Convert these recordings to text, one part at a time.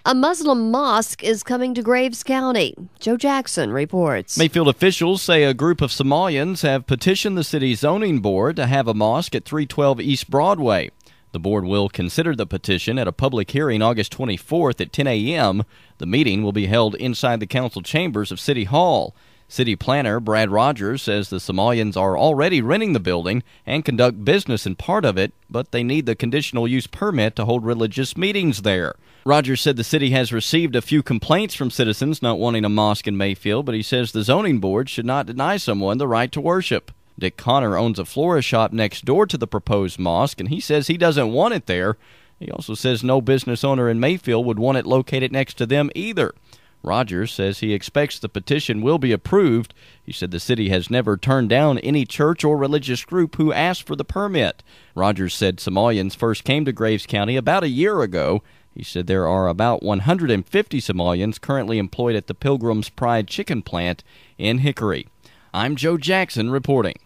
A Muslim mosque is coming to Graves County. Joe Jackson reports. Mayfield officials say a group of Somalians have petitioned the city zoning board to have a mosque at 312 East Broadway. The board will consider the petition at a public hearing August 24th at 10 a.m. The meeting will be held inside the council chambers of City Hall. City planner Brad Rogers says the Somalians are already renting the building and conduct business in part of it, but they need the conditional use permit to hold religious meetings there. Rogers said the city has received a few complaints from citizens not wanting a mosque in Mayfield, but he says the zoning board should not deny someone the right to worship. Dick Connor owns a florist shop next door to the proposed mosque, and he says he doesn't want it there. He also says no business owner in Mayfield would want it located next to them either. Rogers says he expects the petition will be approved. He said the city has never turned down any church or religious group who asked for the permit. Rogers said Somalians first came to Graves County about a year ago. He said there are about 150 Somalians currently employed at the Pilgrim's Pride chicken plant in Hickory. I'm Joe Jackson reporting.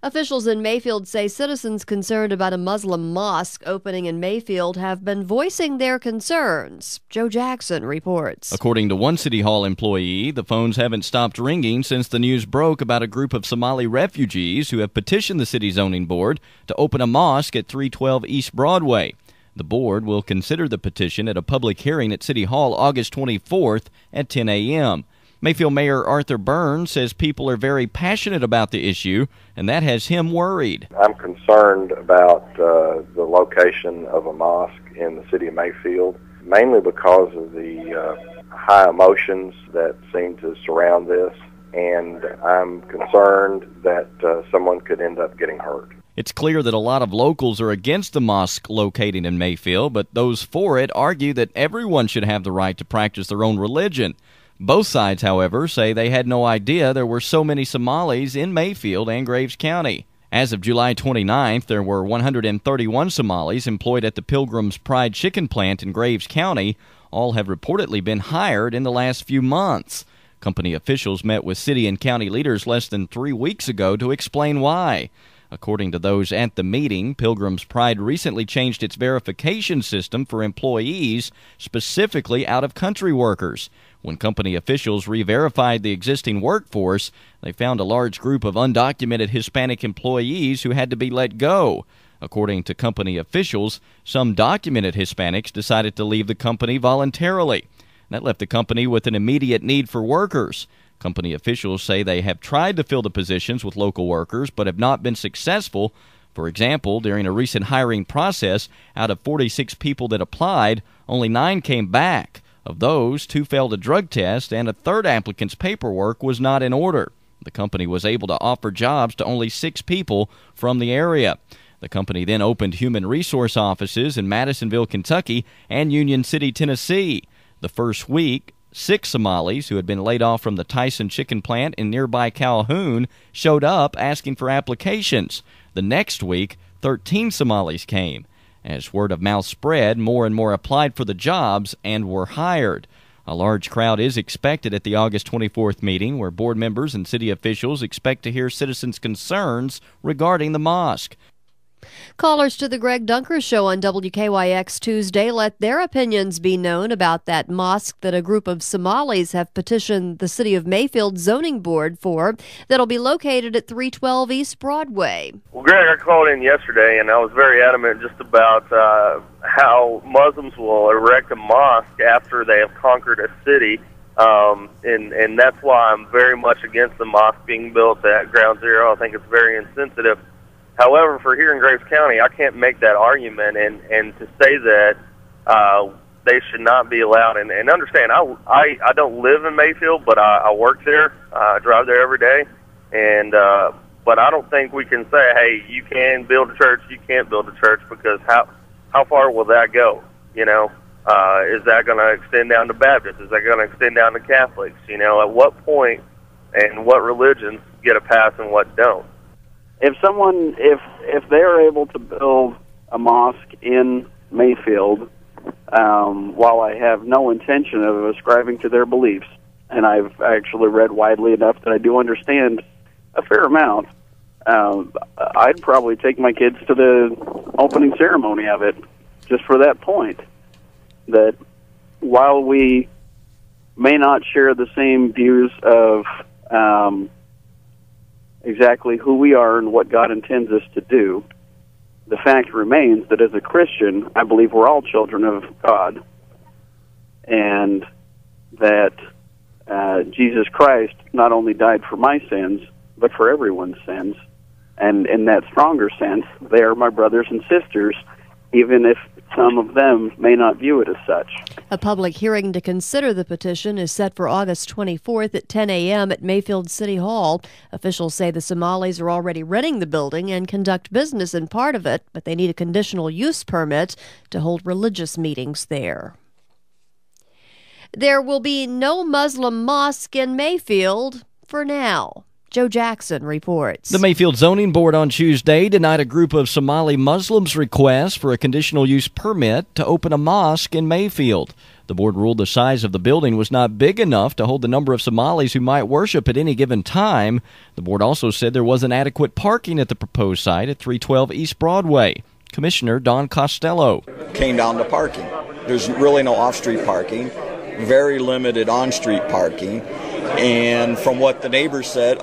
Officials in Mayfield say citizens concerned about a Muslim mosque opening in Mayfield have been voicing their concerns. Joe Jackson reports. According to one City Hall employee, the phones haven't stopped ringing since the news broke about a group of Somali refugees who have petitioned the city zoning board to open a mosque at 312 East Broadway. The board will consider the petition at a public hearing at City Hall August 24th at 10 a.m. Mayfield Mayor Arthur Burns says people are very passionate about the issue, and that has him worried. I'm concerned about the location of a mosque in the city of Mayfield, mainly because of the high emotions that seem to surround this, and I'm concerned that someone could end up getting hurt. It's clear that a lot of locals are against the mosque locating in Mayfield, but those for it argue that everyone should have the right to practice their own religion. Both sides, however, say they had no idea there were so many Somalis in Mayfield and Graves County. As of July 29th, there were 131 Somalis employed at the Pilgrim's Pride chicken plant in Graves County. All have reportedly been hired in the last few months. Company officials met with city and county leaders less than 3 weeks ago to explain why. According to those at the meeting, Pilgrim's Pride recently changed its verification system for employees, specifically out-of-country workers. When company officials re-verified the existing workforce, they found a large group of undocumented Hispanic employees who had to be let go. According to company officials, some documented Hispanics decided to leave the company voluntarily. That left the company with an immediate need for workers. Company officials say they have tried to fill the positions with local workers but have not been successful. For example, during a recent hiring process, out of 46 people that applied, only 9 came back. Of those, 2 failed a drug test, and a third applicant's paperwork was not in order. The company was able to offer jobs to only 6 people from the area. The company then opened human resource offices in Madisonville, Kentucky, and Union City, Tennessee. The first week, 6 Somalis who had been laid off from the Tyson chicken plant in nearby Calhoun showed up asking for applications. The next week, 13 Somalis came. As word of mouth spread, more and more applied for the jobs and were hired. A large crowd is expected at the August 24th meeting, where board members and city officials expect to hear citizens' concerns regarding the mosque. Callers to the Greg Dunker Show on WKYX Tuesday let their opinions be known about that mosque that a group of Somalis have petitioned the City of Mayfield Zoning Board for, that'll be located at 312 East Broadway. Well, Greg, I called in yesterday, and I was very adamant just about how Muslims will erect a mosque after they have conquered a city, and that's why I'm very much against the mosque being built at Ground Zero. I think it's very insensitive. However, for here in Graves County, I can't make that argument, and to say that they should not be allowed. And understand, I don't live in Mayfield, but I work there. I drive there every day, and but I don't think we can say, hey, you can build a church, you can't build a church, because how far will that go? You know, is that going to extend down to Baptists? Is that going to extend down to Catholics? You know, at what point and what religions get a pass and what don't? If they're able to build a mosque in Mayfield, while I have no intention of ascribing to their beliefs, and I've actually read widely enough that I do understand a fair amount, I'd probably take my kids to the opening ceremony of it, just for that point, that while we may not share the same views of exactly who we are and what God intends us to do, the fact remains that as a Christian, I believe we're all children of God, and that Jesus Christ not only died for my sins, but for everyone's sins. And in that stronger sense, they are my brothers and sisters, even if some of them may not view it as such. A public hearing to consider the petition is set for August 24th at 10 a.m. at Mayfield City Hall. Officials say the Somalis are already renting the building and conduct business in part of it, but they need a conditional use permit to hold religious meetings there. There will be no Muslim mosque in Mayfield for now. Joe Jackson reports. The Mayfield Zoning Board on Tuesday denied a group of Somali Muslims' request for a conditional use permit to open a mosque in Mayfield. The board ruled the size of the building was not big enough to hold the number of Somalis who might worship at any given time. The board also said there wasn't adequate parking at the proposed site at 312 East Broadway. Commissioner Don Costello. Came down to parking. There's really no off-street parking, very limited on-street parking, and from what the neighbors said,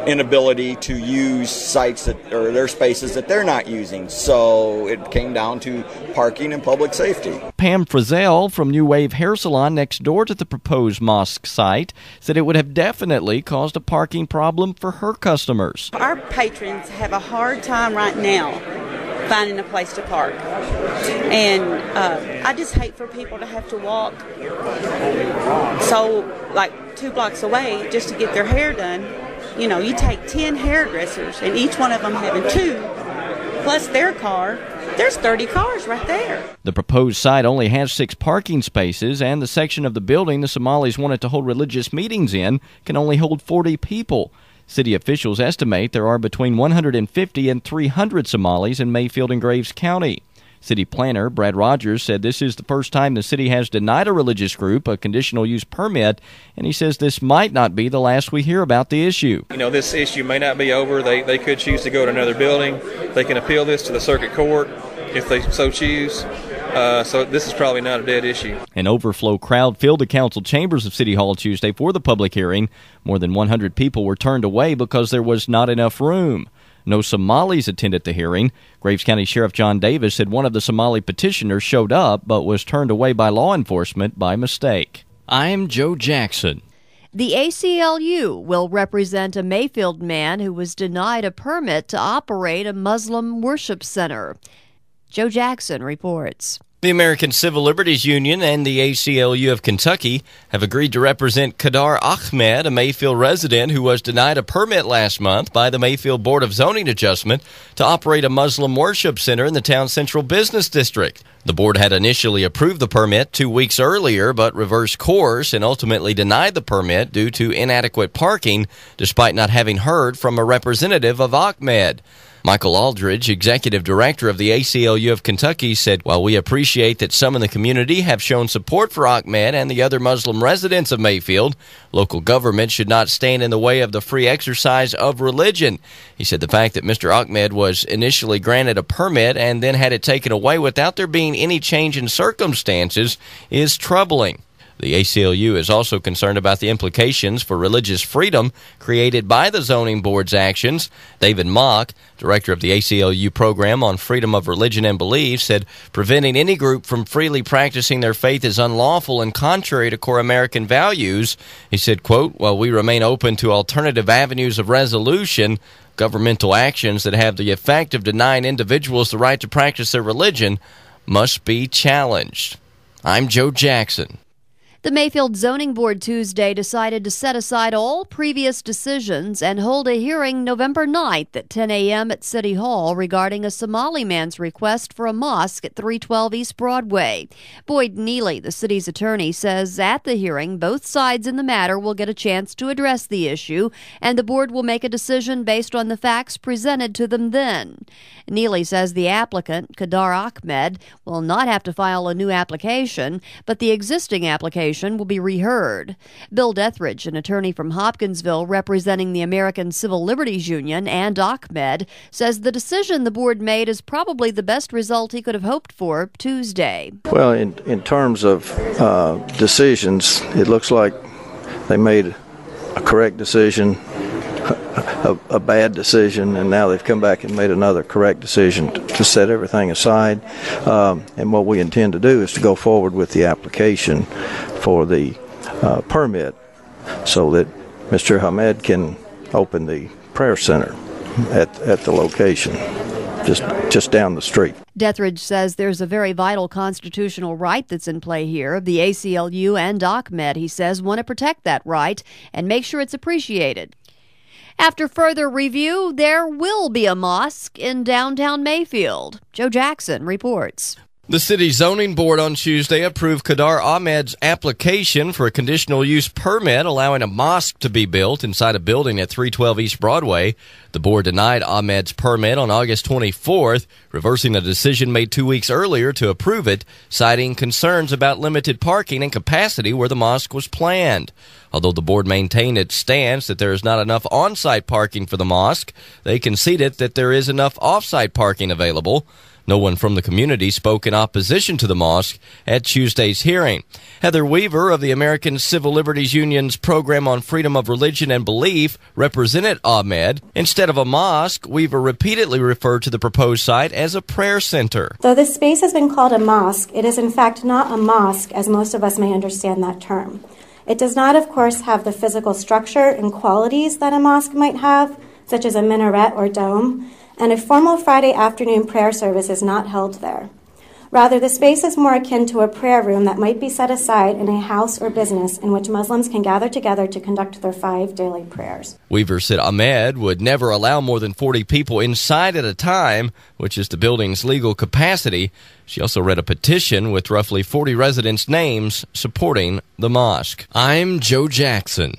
inability to use sites or their spaces that they're not using. So it came down to parking and public safety. Pam Frizzell from New Wave Hair Salon next door to the proposed mosque site said it would have definitely caused a parking problem for her customers. Our patrons have a hard time right now finding a place to park. And I just hate for people to have to walk like 2 blocks away just to get their hair done. You know, you take 10 hairdressers and each one of them having 2 plus their car. There's 30 cars right there. The proposed site only has 6 parking spaces, and the section of the building the Somalis wanted to hold religious meetings in can only hold 40 people. City officials estimate there are between 150 and 300 Somalis in Mayfield and Graves County. City planner Brad Rogers said this is the first time the city has denied a religious group a conditional use permit, and he says this might not be the last we hear about the issue. You know, this issue may not be over. They could choose to go to another building. They can appeal this to the circuit court if they so choose. So this is probably not a dead issue. An overflow crowd filled the council chambers of City Hall Tuesday for the public hearing. More than 100 people were turned away because there was not enough room. No Somalis attended the hearing. Graves County Sheriff John Davis said one of the Somali petitioners showed up but was turned away by law enforcement by mistake. I'm Joe Jackson. The ACLU will represent a Mayfield man who was denied a permit to operate a Muslim worship center. Joe Jackson reports. The American Civil Liberties Union and the ACLU of Kentucky have agreed to represent Kadar Ahmed, a Mayfield resident who was denied a permit last month by the Mayfield Board of Zoning Adjustment to operate a Muslim worship center in the town's central business district. The board had initially approved the permit 2 weeks earlier, but reversed course and ultimately denied the permit due to inadequate parking, despite not having heard from a representative of Ahmed. Michael Aldridge, executive director of the ACLU of Kentucky, said, "While we appreciate that some in the community have shown support for Ahmed and the other Muslim residents of Mayfield, local government should not stand in the way of the free exercise of religion." He said the fact that Mr. Ahmed was initially granted a permit and then had it taken away without there being any change in circumstances is troubling. The ACLU is also concerned about the implications for religious freedom created by the zoning board's actions. David Mock, director of the ACLU program on freedom of religion and belief, said preventing any group from freely practicing their faith is unlawful and contrary to core American values. He said, quote, "While we remain open to alternative avenues of resolution, governmental actions that have the effect of denying individuals the right to practice their religion must be challenged." I'm Joe Jackson. The Mayfield Zoning Board Tuesday decided to set aside all previous decisions and hold a hearing November 9th at 10 a.m. at City Hall regarding a Somali man's request for a mosque at 312 East Broadway. Boyd Neely, the city's attorney, says at the hearing, both sides in the matter will get a chance to address the issue, and the board will make a decision based on the facts presented to them then. Neely says the applicant, Kadar Ahmed, will not have to file a new application, but the existing application application will be reheard. Bill Dethridge, an attorney from Hopkinsville representing the American Civil Liberties Union and Ahmed, says the decision the board made is probably the best result he could have hoped for Tuesday. Well, in terms of decisions, it looks like they made a correct decision, a bad decision, and now they've come back and made another correct decision to set everything aside. And what we intend to do is to go forward with the application for the permit so that Mr. Ahmed can open the prayer center at the location just down the street. Dethridge says there's a very vital constitutional right that's in play here. The ACLU and Ahmed, he says, want to protect that right and make sure it's appreciated. After further review, there will be a mosque in downtown Mayfield. Joe Jackson reports. The city zoning board on Tuesday approved Kadar Ahmed's application for a conditional use permit allowing a mosque to be built inside a building at 312 East Broadway. The board denied Ahmed's permit on August 24th, reversing a decision made 2 weeks earlier to approve it, citing concerns about limited parking and capacity where the mosque was planned. Although the board maintained its stance that there is not enough on-site parking for the mosque, they conceded that there is enough off-site parking available. No one from the community spoke in opposition to the mosque at Tuesday's hearing. Heather Weaver of the American Civil Liberties Union's Program on Freedom of Religion and Belief represented Ahmed. Instead of a mosque, Weaver repeatedly referred to the proposed site as a prayer center. Though this space has been called a mosque, it is in fact not a mosque as most of us may understand that term. It does not, of course, have the physical structure and qualities that a mosque might have, such as a minaret or dome, and a formal Friday afternoon prayer service is not held there. Rather, the space is more akin to a prayer room that might be set aside in a house or business in which Muslims can gather together to conduct their 5 daily prayers. Weaver said Ahmed would never allow more than 40 people inside at a time, which is the building's legal capacity. She also read a petition with roughly 40 residents' names supporting the mosque. I'm Joe Jackson.